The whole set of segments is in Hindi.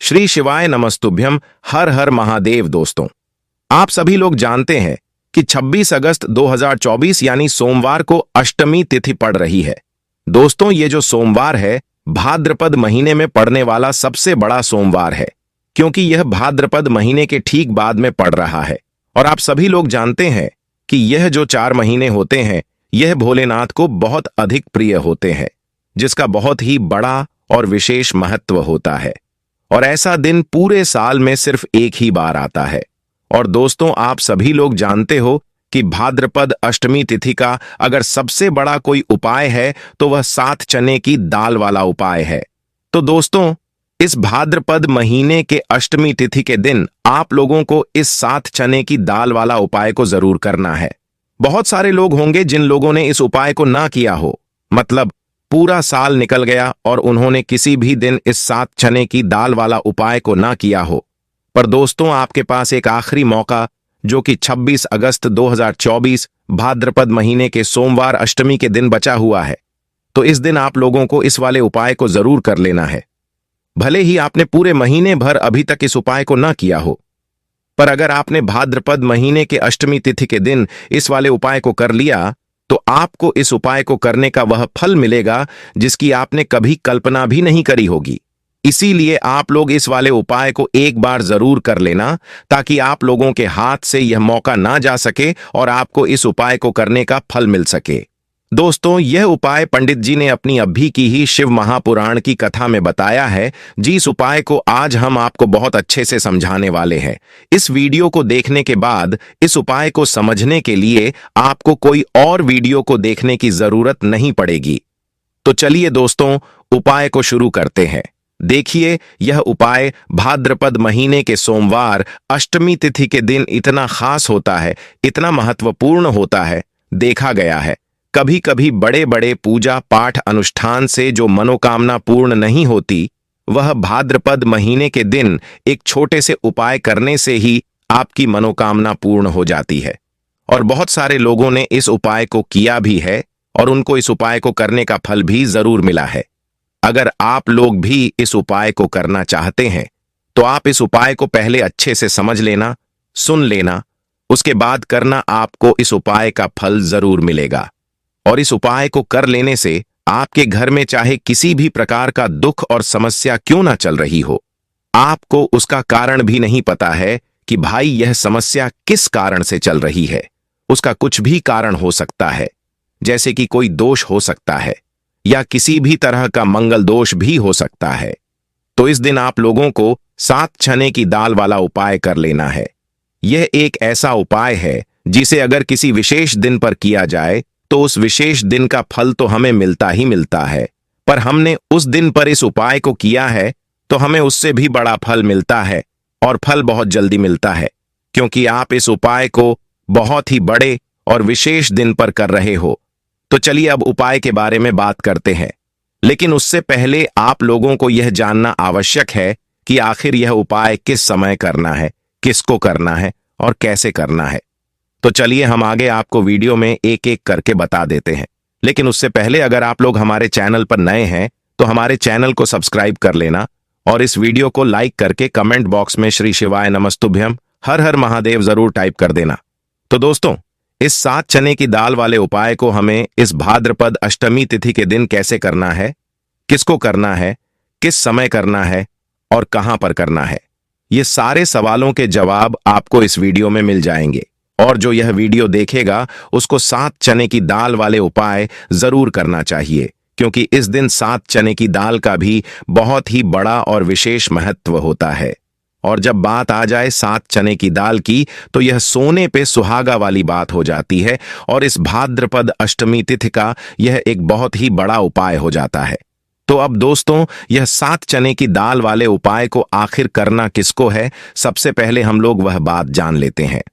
श्री शिवाय नमस्तुभ्यम। हर हर महादेव। दोस्तों, आप सभी लोग जानते हैं कि 26 अगस्त 2024 यानी सोमवार को अष्टमी तिथि पड़ रही है। दोस्तों, ये जो सोमवार है भाद्रपद महीने में पड़ने वाला सबसे बड़ा सोमवार है, क्योंकि यह भाद्रपद महीने के ठीक बाद में पड़ रहा है। और आप सभी लोग जानते हैं कि यह जो 4 महीने होते हैं यह भोलेनाथ को बहुत अधिक प्रिय होते हैं, जिसका बहुत ही बड़ा और विशेष महत्व होता है। और ऐसा दिन पूरे साल में सिर्फ एक ही बार आता है। और दोस्तों, आप सभी लोग जानते हो कि भाद्रपद अष्टमी तिथि का अगर सबसे बड़ा कोई उपाय है तो वह 7 चने की दाल वाला उपाय है। तो दोस्तों, इस भाद्रपद महीने के अष्टमी तिथि के दिन आप लोगों को इस 7 चने की दाल वाला उपाय को जरूर करना है। बहुत सारे लोग होंगे जिन लोगों ने इस उपाय को ना किया हो, मतलब पूरा साल निकल गया और उन्होंने किसी भी दिन इस 7 चने की दाल वाला उपाय को ना किया हो। पर दोस्तों, आपके पास एक आखिरी मौका जो कि 26 अगस्त 2024 भाद्रपद महीने के सोमवार अष्टमी के दिन बचा हुआ है। तो इस दिन आप लोगों को इस वाले उपाय को जरूर कर लेना है। भले ही आपने पूरे महीने भर अभी तक इस उपाय को ना किया हो, पर अगर आपने भाद्रपद महीने के अष्टमी तिथि के दिन इस वाले उपाय को कर लिया तो आपको इस उपाय को करने का वह फल मिलेगा जिसकी आपने कभी कल्पना भी नहीं करी होगी। इसीलिए आप लोग इस वाले उपाय को एक बार जरूर कर लेना, ताकि आप लोगों के हाथ से यह मौका ना जा सके और आपको इस उपाय को करने का फल मिल सके। दोस्तों, यह उपाय पंडित जी ने अपनी अभी की ही शिव महापुराण की कथा में बताया है, जिस उपाय को आज हम आपको बहुत अच्छे से समझाने वाले हैं। इस वीडियो को देखने के बाद इस उपाय को समझने के लिए आपको कोई और वीडियो को देखने की जरूरत नहीं पड़ेगी। तो चलिए दोस्तों, उपाय को शुरू करते हैं। देखिए, यह उपाय भाद्रपद महीने के सोमवार अष्टमी तिथि के दिन इतना खास होता है, इतना महत्वपूर्ण होता है। देखा गया है कभी कभी बड़े बड़े पूजा पाठ अनुष्ठान से जो मनोकामना पूर्ण नहीं होती, वह भाद्रपद महीने के दिन एक छोटे से उपाय करने से ही आपकी मनोकामना पूर्ण हो जाती है। और बहुत सारे लोगों ने इस उपाय को किया भी है और उनको इस उपाय को करने का फल भी जरूर मिला है। अगर आप लोग भी इस उपाय को करना चाहते हैं तो आप इस उपाय को पहले अच्छे से समझ लेना, सुन लेना, उसके बाद करना। आपको इस उपाय का फल जरूर मिलेगा। और इस उपाय को कर लेने से आपके घर में चाहे किसी भी प्रकार का दुख और समस्या क्यों ना चल रही हो, आपको उसका कारण भी नहीं पता है कि भाई यह समस्या किस कारण से चल रही है। उसका कुछ भी कारण हो सकता है, जैसे कि कोई दोष हो सकता है या किसी भी तरह का मंगल दोष भी हो सकता है। तो इस दिन आप लोगों को 7 चने की दाल वाला उपाय कर लेना है। यह एक ऐसा उपाय है जिसे अगर किसी विशेष दिन पर किया जाए तो उस विशेष दिन का फल तो हमें मिलता ही मिलता है, पर हमने उस दिन पर इस उपाय को किया है तो हमें उससे भी बड़ा फल मिलता है, और फल बहुत जल्दी मिलता है, क्योंकि आप इस उपाय को बहुत ही बड़े और विशेष दिन पर कर रहे हो। तो चलिए अब उपाय के बारे में बात करते हैं। लेकिन उससे पहले आप लोगों को यह जानना आवश्यक है कि आखिर यह उपाय किस समय करना है, किसको करना है और कैसे करना है। तो चलिए हम आगे आपको वीडियो में एक एक करके बता देते हैं। लेकिन उससे पहले अगर आप लोग हमारे चैनल पर नए हैं तो हमारे चैनल को सब्सक्राइब कर लेना और इस वीडियो को लाइक करके कमेंट बॉक्स में श्री शिवाय नमस्तुभ्यम हर हर महादेव जरूर टाइप कर देना। तो दोस्तों, इस 7 चने की दाल वाले उपाय को हमें इस भाद्रपद अष्टमी तिथि के दिन कैसे करना है, किसको करना है, किस समय करना है और कहां पर करना है, ये सारे सवालों के जवाब आपको इस वीडियो में मिल जाएंगे। और जो यह वीडियो देखेगा उसको 7 चने की दाल वाले उपाय जरूर करना चाहिए, क्योंकि इस दिन 7 चने की दाल का भी बहुत ही बड़ा और विशेष महत्व होता है। और जब बात आ जाए 7 चने की दाल की तो यह सोने पे सुहागा वाली बात हो जाती है, और इस भाद्रपद अष्टमी तिथि का यह एक बहुत ही बड़ा उपाय हो जाता है। तो अब दोस्तों, यह 7 चने की दाल वाले उपाय को आखिर करना किसको है, सबसे पहले हम लोग वह बात जान लेते हैं।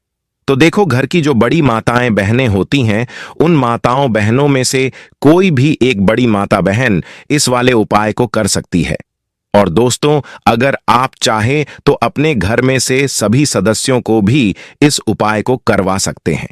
तो देखो, घर की जो बड़ी माताएं बहनें होती हैं, उन माताओं बहनों में से कोई भी एक बड़ी माता बहन इस वाले उपाय को कर सकती है। और दोस्तों, अगर आप चाहें तो अपने घर में से सभी सदस्यों को भी इस उपाय को करवा सकते हैं।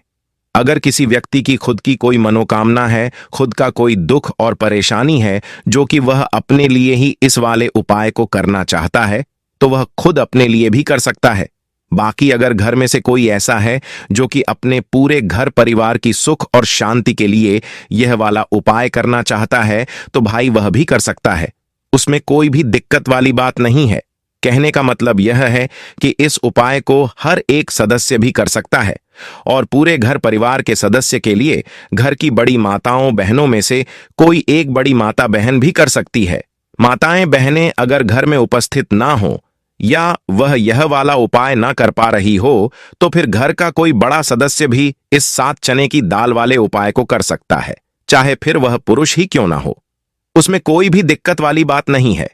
अगर किसी व्यक्ति की खुद की कोई मनोकामना है, खुद का कोई दुख और परेशानी है जो कि वह अपने लिए ही इस वाले उपाय को करना चाहता है, तो वह खुद अपने लिए भी कर सकता है। बाकी अगर घर में से कोई ऐसा है जो कि अपने पूरे घर परिवार की सुख और शांति के लिए यह वाला उपाय करना चाहता है, तो भाई वह भी कर सकता है। उसमें कोई भी दिक्कत वाली बात नहीं है। कहने का मतलब यह है कि इस उपाय को हर एक सदस्य भी कर सकता है और पूरे घर परिवार के सदस्य के लिए घर की बड़ी माताओं बहनों में से कोई एक बड़ी माता बहन भी कर सकती है। माताएं बहनें अगर घर में उपस्थित ना हो या वह यह वाला उपाय ना कर पा रही हो, तो फिर घर का कोई बड़ा सदस्य भी इस 7 चने की दाल वाले उपाय को कर सकता है, चाहे फिर वह पुरुष ही क्यों ना हो। उसमें कोई भी दिक्कत वाली बात नहीं है।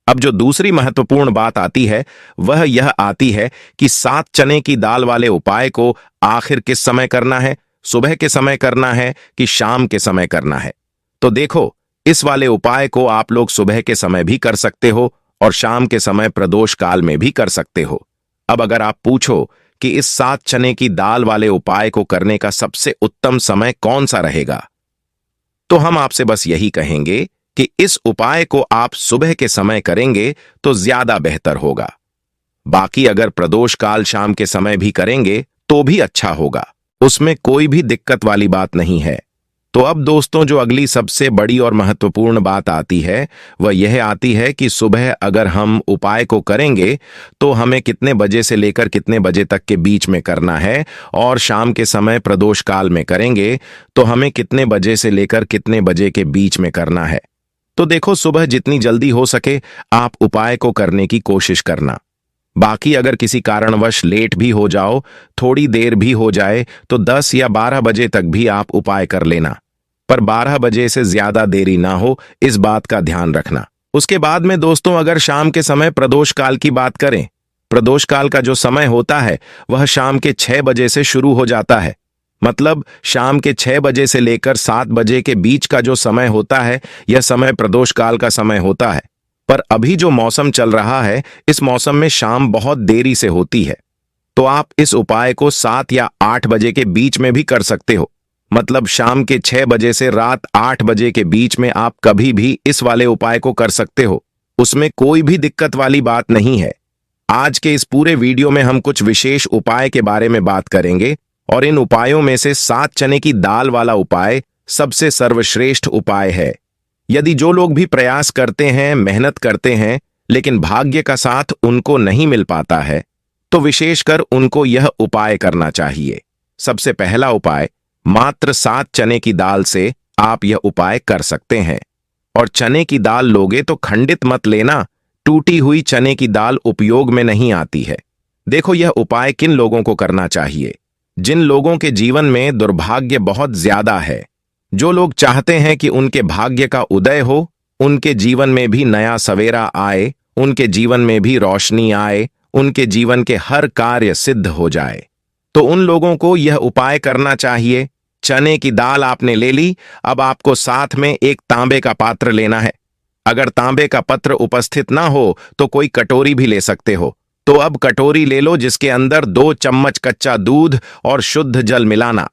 अब जो दूसरी महत्वपूर्ण बात आती है वह यह आती है कि 7 चने की दाल वाले उपाय को आखिर किस समय करना है, सुबह के समय करना है कि शाम के समय करना है। तो देखो, इस वाले उपाय को आप लोग सुबह के समय भी कर सकते हो और शाम के समय प्रदोष काल में भी कर सकते हो। अब अगर आप पूछो कि इस 7 चने की दाल वाले उपाय को करने का सबसे उत्तम समय कौन सा रहेगा, तो हम आपसे बस यही कहेंगे कि इस उपाय को आप सुबह के समय करेंगे तो ज्यादा बेहतर होगा। बाकी अगर प्रदोष काल शाम के समय भी करेंगे तो भी अच्छा होगा, उसमें कोई भी दिक्कत वाली बात नहीं है। तो अब दोस्तों, जो अगली सबसे बड़ी और महत्वपूर्ण बात आती है वह यह आती है कि सुबह अगर हम उपाय को करेंगे तो हमें कितने बजे से लेकर कितने बजे तक के बीच में करना है, और शाम के समय प्रदोष काल में करेंगे तो हमें कितने बजे से लेकर कितने बजे के बीच में करना है। तो देखो, सुबह जितनी जल्दी हो सके आप उपाय को करने की कोशिश करना। बाकी अगर किसी कारणवश लेट भी हो जाओ, थोड़ी देर भी हो जाए, तो 10 या 12 बजे तक भी आप उपाय कर लेना, पर 12 बजे से ज्यादा देरी ना हो, इस बात का ध्यान रखना। उसके बाद में दोस्तों, अगर शाम के समय प्रदोष काल की बात करें, प्रदोष काल का जो समय होता है वह शाम के 6 बजे से शुरू हो जाता है। मतलब शाम के 6 बजे से लेकर 7 बजे के बीच का जो समय होता है, यह समय प्रदोष काल का समय होता है। पर अभी जो मौसम चल रहा है, इस मौसम में शाम बहुत देरी से होती है, तो आप इस उपाय को 7 या 8 बजे के बीच में भी कर सकते हो। मतलब शाम के 6 बजे से रात 8 बजे के बीच में आप कभी भी इस वाले उपाय को कर सकते हो, उसमें कोई भी दिक्कत वाली बात नहीं है। आज के इस पूरे वीडियो में हम कुछ विशेष उपाय के बारे में बात करेंगे और इन उपायों में से 7 चने की दाल वाला उपाय सबसे सर्वश्रेष्ठ उपाय है। यदि जो लोग भी प्रयास करते हैं, मेहनत करते हैं, लेकिन भाग्य का साथ उनको नहीं मिल पाता है, तो विशेषकर उनको यह उपाय करना चाहिए। सबसे पहला उपाय, मात्र 7 चने की दाल से आप यह उपाय कर सकते हैं। और चने की दाल लोगे तो खंडित मत लेना, टूटी हुई चने की दाल उपयोग में नहीं आती है। देखो, यह उपाय किन लोगों को करना चाहिए? जिन लोगों के जीवन में दुर्भाग्य बहुत ज्यादा है, जो लोग चाहते हैं कि उनके भाग्य का उदय हो, उनके जीवन में भी नया सवेरा आए, उनके जीवन में भी रोशनी आए, उनके जीवन के हर कार्य सिद्ध हो जाए, तो उन लोगों को यह उपाय करना चाहिए। चने की दाल आपने ले ली, अब आपको साथ में एक तांबे का पात्र लेना है। अगर तांबे का पत्र उपस्थित ना हो तो कोई कटोरी भी ले सकते हो। तो अब कटोरी ले लो जिसके अंदर 2 चम्मच कच्चा दूध और शुद्ध जल मिलाना।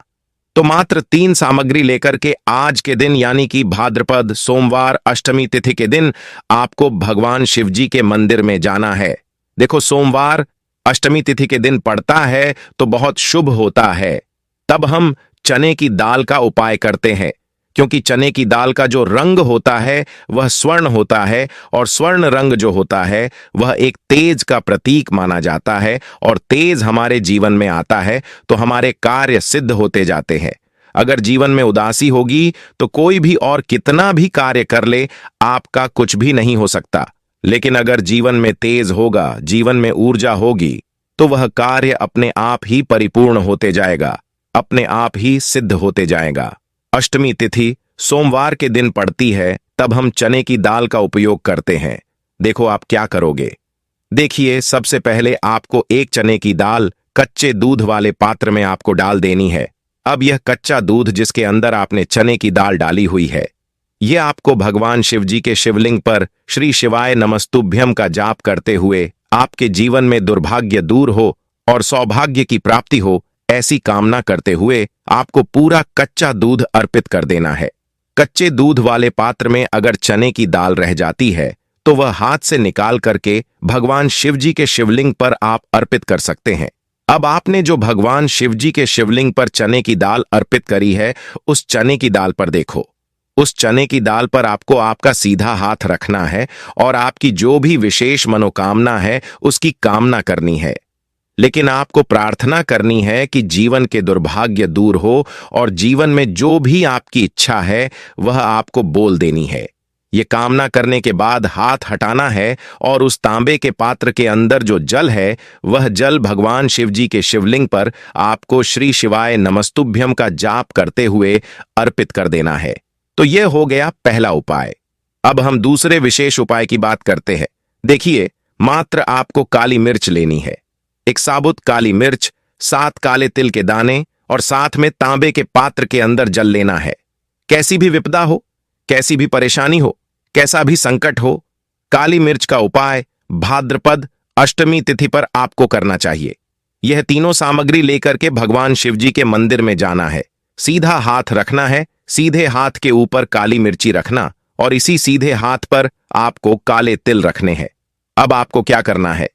तो मात्र 3 सामग्री लेकर के आज के दिन, यानी कि भाद्रपद सोमवार अष्टमी तिथि के दिन, आपको भगवान शिव जी के मंदिर में जाना है। देखो, सोमवार अष्टमी तिथि के दिन पड़ता है तो बहुत शुभ होता है। तब हम चने की दाल का उपाय करते हैं, क्योंकि चने की दाल का जो रंग होता है वह स्वर्ण होता है, और स्वर्ण रंग जो होता है वह एक तेज का प्रतीक माना जाता है, और तेज हमारे जीवन में आता है तो हमारे कार्य सिद्ध होते जाते हैं। अगर जीवन में उदासी होगी तो कोई भी और कितना भी कार्य कर ले, आपका कुछ भी नहीं हो सकता। लेकिन अगर जीवन में तेज होगा, जीवन में ऊर्जा होगी, तो वह कार्य अपने आप ही परिपूर्ण होते जाएगा, अपने आप ही सिद्ध होते जाएगा। अष्टमी तिथि सोमवार के दिन पड़ती है, तब हम चने की दाल का उपयोग करते हैं। देखो, आप क्या करोगे। देखिए, सबसे पहले आपको एक चने की दाल कच्चे दूध वाले पात्र में आपको डाल देनी है। अब यह कच्चा दूध जिसके अंदर आपने चने की दाल डाली हुई है, यह आपको भगवान शिव जी के शिवलिंग पर श्री शिवाय नमस्तुभ्यम का जाप करते हुए आपके जीवन में दुर्भाग्य दूर हो और सौभाग्य की प्राप्ति हो, ऐसी कामना करते हुए आपको पूरा कच्चा दूध अर्पित कर देना है। कच्चे दूध वाले पात्र में अगर चने की दाल रह जाती है तो वह हाथ से निकाल करके भगवान शिव जी के शिवलिंग पर आप अर्पित कर सकते हैं। अब आपने जो भगवान शिव जी के शिवलिंग पर चने की दाल अर्पित करी है, उस चने की दाल पर देखो। उस चने की दाल पर आपको आपका सीधा हाथ रखना है और आपकी जो भी विशेष मनोकामना है उसकी कामना करनी है। लेकिन आपको प्रार्थना करनी है कि जीवन के दुर्भाग्य दूर हो और जीवन में जो भी आपकी इच्छा है वह आपको बोल देनी है। ये कामना करने के बाद हाथ हटाना है और उस तांबे के पात्र के अंदर जो जल है वह जल भगवान शिव जी के शिवलिंग पर आपको श्री शिवाय नमस्तुभ्यम का जाप करते हुए अर्पित कर देना है। तो यह हो गया पहला उपाय। अब हम दूसरे विशेष उपाय की बात करते हैं। देखिए, मात्र आपको काली मिर्च लेनी है। एक साबुत काली मिर्च, 7 काले तिल के दाने और साथ में तांबे के पात्र के अंदर जल लेना है। कैसी भी विपदा हो, कैसी भी परेशानी हो, कैसा भी संकट हो, काली मिर्च का उपाय भाद्रपद अष्टमी तिथि पर आपको करना चाहिए। यह तीनों सामग्री लेकर के भगवान शिव जी के मंदिर में जाना है। सीधा हाथ रखना है, सीधे हाथ के ऊपर काली मिर्ची रखना और इसी सीधे हाथ पर आपको काले तिल रखने हैं। अब आपको क्या करना है?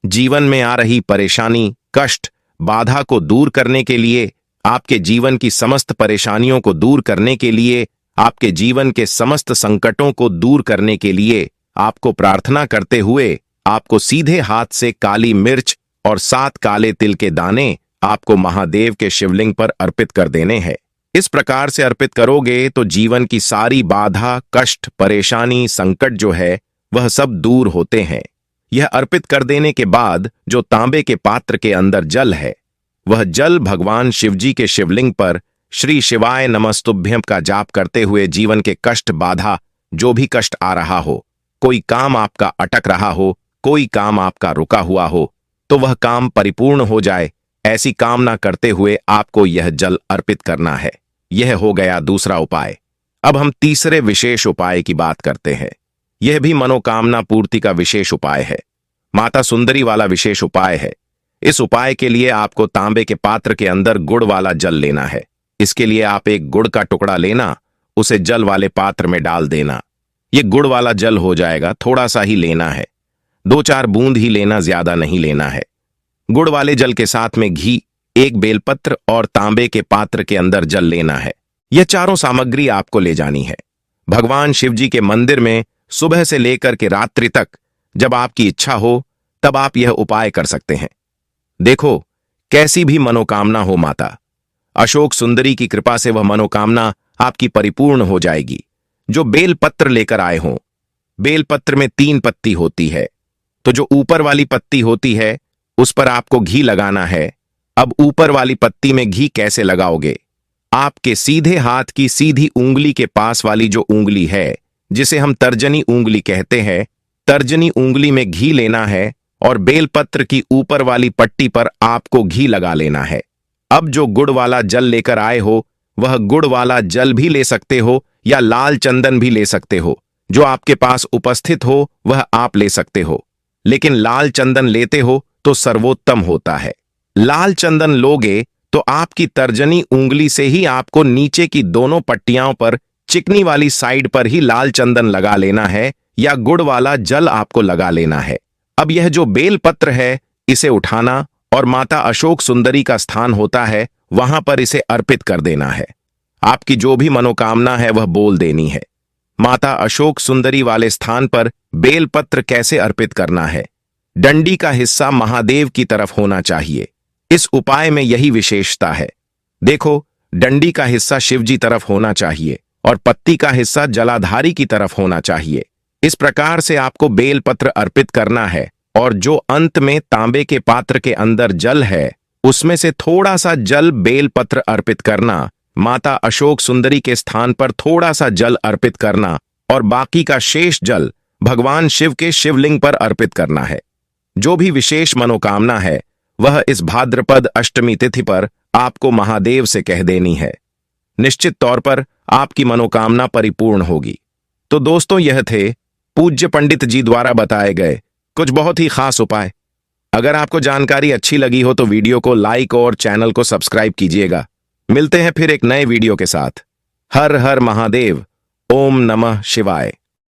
जीवन में आ रही परेशानी, कष्ट, बाधा को दूर करने के लिए, आपके जीवन की समस्त परेशानियों को दूर करने के लिए, आपके जीवन के समस्त संकटों को दूर करने के लिए आपको प्रार्थना करते हुए आपको सीधे हाथ से काली मिर्च और 7 काले तिल के दाने आपको महादेव के शिवलिंग पर अर्पित कर देने हैं। इस प्रकार से अर्पित करोगे तो जीवन की सारी बाधा, कष्ट, परेशानी, संकट जो है वह सब दूर होते हैं। यह अर्पित कर देने के बाद जो तांबे के पात्र के अंदर जल है, वह जल भगवान शिवजी के शिवलिंग पर श्री शिवाय नमस्तुभ्यम का जाप करते हुए जीवन के कष्ट, बाधा, जो भी कष्ट आ रहा हो, कोई काम आपका अटक रहा हो, कोई काम आपका रुका हुआ हो, तो वह काम परिपूर्ण हो जाए, ऐसी कामना करते हुए आपको यह जल अर्पित करना है। यह हो गया दूसरा उपाय। अब हम तीसरे विशेष उपाय की बात करते हैं। यह भी मनोकामना पूर्ति का विशेष उपाय है। माता सुंदरी वाला विशेष उपाय है। इस उपाय के लिए आपको तांबे के पात्र के अंदर गुड़ वाला जल लेना है। इसके लिए आप एक गुड़ का टुकड़ा लेना, उसे जल वाले पात्र में डाल देना। यह गुड़ वाला जल हो जाएगा, थोड़ा सा ही लेना है, 2-4 बूंद ही लेना, ज्यादा नहीं लेना है। गुड़ वाले जल के साथ में घी, एक बेलपत्र और तांबे के पात्र के अंदर जल लेना है। यह चारों सामग्री आपको ले जानी है। भगवान शिव जी के मंदिर में सुबह से लेकर के रात्रि तक जब आपकी इच्छा हो तब आप यह उपाय कर सकते हैं। देखो, कैसी भी मनोकामना हो, माता अशोक सुंदरी की कृपा से वह मनोकामना आपकी परिपूर्ण हो जाएगी। जो बेलपत्र लेकर आए हों, बेलपत्र में 3 पत्ती होती है, तो जो ऊपर वाली पत्ती होती है उस पर आपको घी लगाना है। अब ऊपर वाली पत्ती में घी कैसे लगाओगे? आपके सीधे हाथ की सीधी उंगली के पास वाली जो उंगली है, जिसे हम तर्जनी उंगली कहते हैं, तर्जनी उंगली में घी लेना है और बेलपत्र की ऊपर वाली पट्टी पर आपको घी लगा लेना है। अब जो गुड़ वाला जल लेकर आए हो, वह गुड़ वाला जल भी ले सकते हो या लाल चंदन भी ले सकते हो। जो आपके पास उपस्थित हो वह आप ले सकते हो, लेकिन लाल चंदन लेते हो तो सर्वोत्तम होता है। लाल चंदन लोगे तो आपकी तर्जनी उंगली से ही आपको नीचे की दोनों पट्टियों पर चिकनी वाली साइड पर ही लाल चंदन लगा लेना है या गुड़ वाला जल आपको लगा लेना है। अब यह जो बेलपत्र है, इसे उठाना और माता अशोक सुंदरी का स्थान होता है, वहां पर इसे अर्पित कर देना है। आपकी जो भी मनोकामना है वह बोल देनी है। माता अशोक सुंदरी वाले स्थान पर बेलपत्र कैसे अर्पित करना है? डंडी का हिस्सा महादेव की तरफ होना चाहिए। इस उपाय में यही विशेषता है। देखो, डंडी का हिस्सा शिवजी तरफ होना चाहिए और पत्ती का हिस्सा जलाधारी की तरफ होना चाहिए। इस प्रकार से आपको बेलपत्र अर्पित करना है और जो अंत में तांबे के पात्र के अंदर जल है, उसमें से थोड़ा सा जल बेलपत्र अर्पित करना, माता अशोक सुंदरी के स्थान पर थोड़ा सा जल अर्पित करना और बाकी का शेष जल भगवान शिव के शिवलिंग पर अर्पित करना है। जो भी विशेष मनोकामना है वह इस भाद्रपद अष्टमी तिथि पर आपको महादेव से कह देनी है। निश्चित तौर पर आपकी मनोकामना परिपूर्ण होगी। तो दोस्तों, यह थे पूज्य पंडित जी द्वारा बताए गए कुछ बहुत ही खास उपाय। अगर आपको जानकारी अच्छी लगी हो तो वीडियो को लाइक और चैनल को सब्सक्राइब कीजिएगा। मिलते हैं फिर एक नए वीडियो के साथ। हर हर महादेव। ओम नमः शिवाय।